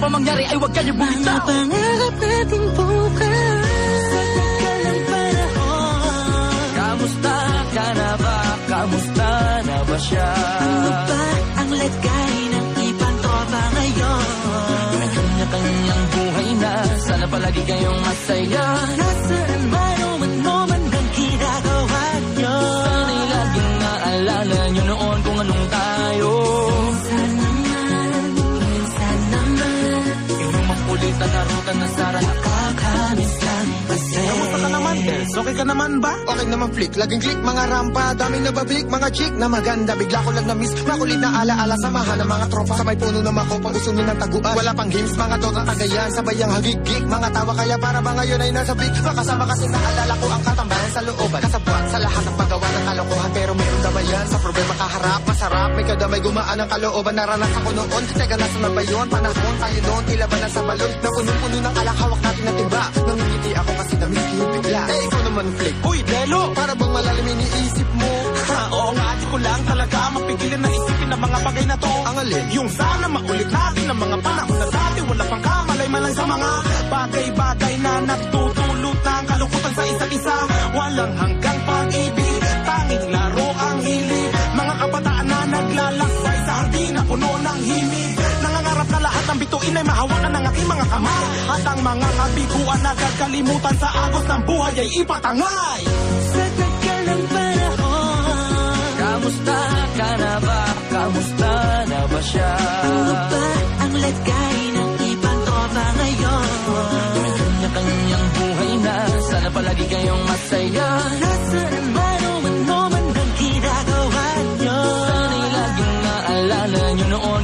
pa mangyari ay huwag ka niyo bumitaw. Mga pangarap natin bukas sa tagal ng panahon. Kamusta ka na ba? Kamusta na ba siya? Ano ba ang lagay ng ibang tropa ngayon? May kanya-kanyang buhay na, sana palagi kayong masaya. Nasaan man o ano man ang ginagawa nyo. Sana'y laging naalala nyo noon kung anong tayo. Minsan naman Yung makulit na ruta na Sara nakakamiss lang kasi. Kamusta ka naman, Tess? Okay ka naman ba? Okay naman flick, laging click, mga rampa, daming nabablik, mga chick na maganda, bigla ko lang na-miss, makulit na alaala, samahan ng mga tropa, sa may puno na makopang usunin ng taguan, wala pang games, mga dotang tagayan, sabayang hagig-gig, mga tawa kaya para ba ngayon ay nasa big, makasama kasi naalala ko ang katambayan sa looban, kasabwat sa lahat ng paggawa ng kalokohan, pero meron damayan, sa problema kaharap, masarap, may kadamay gumaan ang kalooban, naranasan ko noon, teka nasa na ba yun, panahon tayo noon, tila ba nasa balon, na punong-puno ng alak, hawak natin na timba, nangingiti ako kasi na-miss ko bigla, eh ikaw naman flick, Uy, Delo! para bang malalim iniisip mo? Ha, oo nga, di ko lang talaga mapigilan na isipin ang mga bagay na to. Ang alin? Yung sana maulit natin ang mga panahon na dati, wala pang kamalay man lang sa mga bagay-bagay na nagtutulot ng kalukutan sa isa't isa. Walang hanggang pag-ibig, tanging laro ang hilig. Mga kabataan na naglalakbay sa hardin na puno ng himig. Nangangarap na lahat ng bituin ay mahawakan ng aking mga kamay. At ang mga kabiguan na kagalimutan sa agos ng buhay ay ipatangay. Sa tagal ng panahon. Kamusta ka na ba? Kamusta na ba siya? Ano ba ang lagay ng ibang tropa ngayon? May kanya-kanyang buhay na, sana palagi kayong masaya. Nasaan man o ano man ang ginagawa nyo. Sana'y laging naalala nyo noon